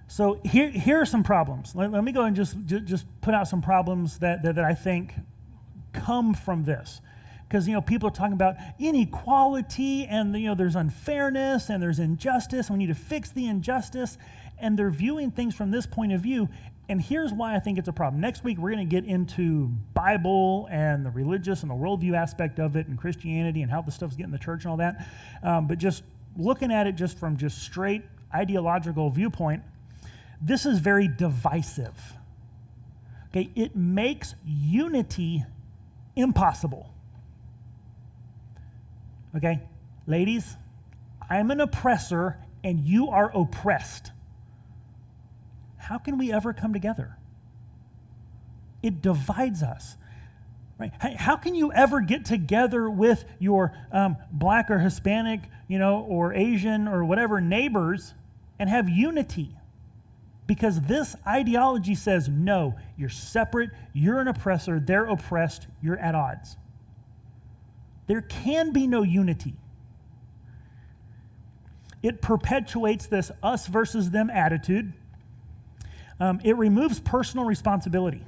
So here are some problems. Let me go and just put out some problems that I think come from this. Because, people are talking about inequality and, there's unfairness and there's injustice. And we need to fix the injustice. And they're viewing things from this point of view. And here's why I think it's a problem. Next week, we're going to get into Bible and the religious and the worldview aspect of it and Christianity and how the stuff's getting in the church and all that. But just looking at it just from just straight ideological viewpoint, this is very divisive. Okay, it makes unity impossible. Okay, ladies, I'm an oppressor and you are oppressed. How can we ever come together? It divides us. Right? How can you ever get together with your black or Hispanic, or Asian or whatever neighbors and have unity? Because this ideology says, no, you're separate, you're an oppressor, they're oppressed, you're at odds. There can be no unity. It perpetuates this us versus them attitude. It removes personal responsibility.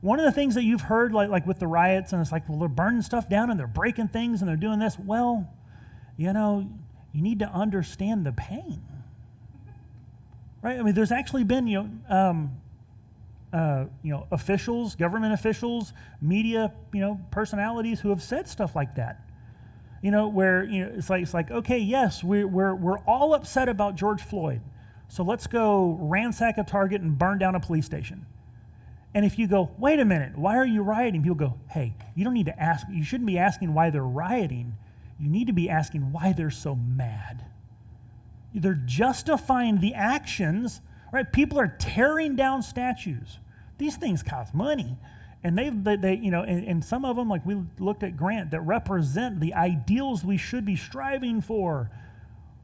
One of the things that you've heard, like with the riots, and it's like, well, they're burning stuff down and they're breaking things and they're doing this. Well, you need to understand the pain. Right? I mean, there's actually been, officials, government officials, media, personalities who have said stuff like that. Where it's like okay, yes, we're all upset about George Floyd, so let's go ransack a Target and burn down a police station. And if you go, wait a minute, why are you rioting? People go, hey, you don't need to ask. You shouldn't be asking why they're rioting. You need to be asking why they're so mad. They're justifying the actions, right? People are tearing down statues. These things cost money. And they and some of them, like we looked at Grant, that represent the ideals we should be striving for,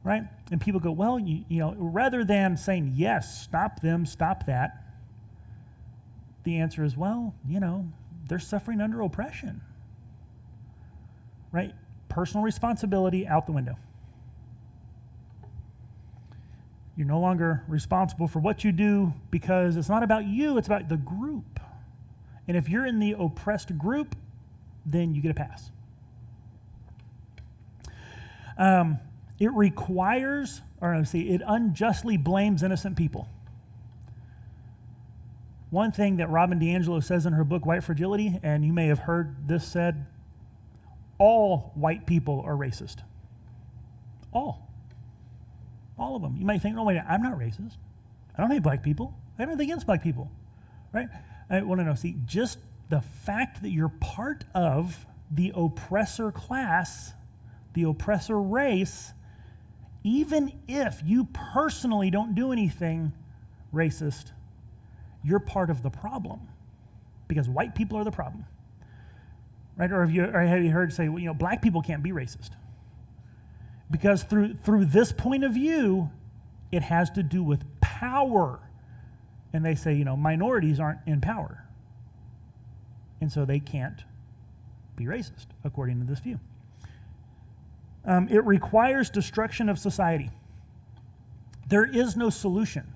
right? And people go, well, rather than saying, yes, stop them, stop that, the answer is, well, they're suffering under oppression, right? Personal responsibility out the window. You're no longer responsible for what you do because it's not about you, it's about the group. And if you're in the oppressed group, then you get a pass. It unjustly blames innocent people. One thing that Robin DiAngelo says in her book, White Fragility, and you may have heard this said, all white people are racist. All of them. You might think, oh, wait, I'm not racist. I don't hate black people. I have nothing against black people, right? Just the fact that you're part of the oppressor class, the oppressor race, even if you personally don't do anything racist, you're part of the problem because white people are the problem, right? Or have you heard say, well, black people can't be racist? Because through this point of view, it has to do with power. And they say, minorities aren't in power. And so they can't be racist, according to this view. It requires destruction of society. There is no solution.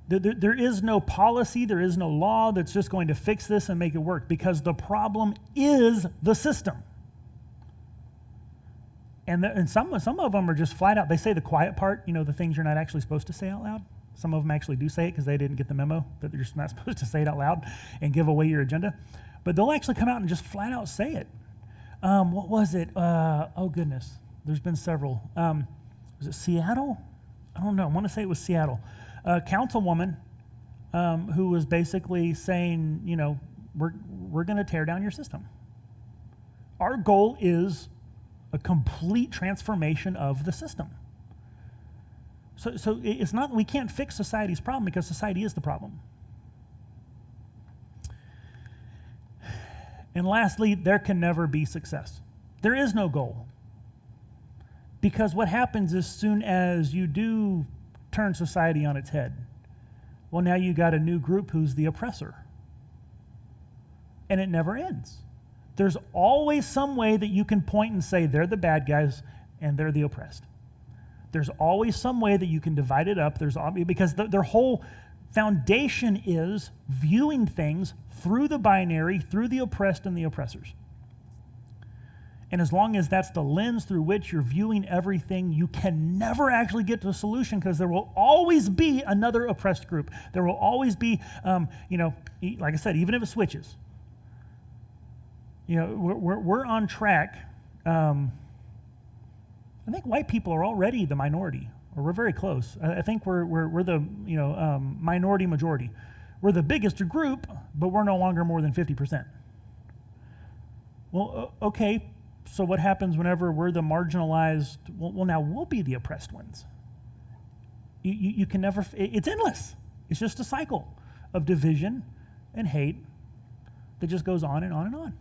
There is no policy, there is no law that's just going to fix this and make it work, because the problem is the system. And some of them are just flat out, they say the quiet part, the things you're not actually supposed to say out loud. Some of them actually do say it because they didn't get the memo that you're not supposed to say it out loud and give away your agenda. But they'll actually come out and just flat out say it. What was it? Oh, goodness. There's been several. Was it Seattle? I don't know. I want to say it was Seattle. A councilwoman who was basically saying, we're going to tear down your system. Our goal is a complete transformation of the system. So it's not, we can't fix society's problem because society is the problem. And lastly, there can never be success. There is no goal. Because what happens as soon as you do turn society on its head, well, now you got a new group who's the oppressor. And it never ends. There's always some way that you can point and say they're the bad guys and they're the oppressed. There's always some way that you can divide it up. Because their whole foundation is viewing things through the binary, through the oppressed and the oppressors. And as long as that's the lens through which you're viewing everything, you can never actually get to a solution, because there will always be another oppressed group. There will always be, like I said, even if it switches. We're on track. I think white people are already the minority, or we're very close. I think we're the minority majority. We're the biggest group, but we're no longer more than 50%. Well, okay. So what happens whenever we're the marginalized? Well, now we'll be the oppressed ones. You can never. It's endless. It's just a cycle of division and hate that just goes on and on and on.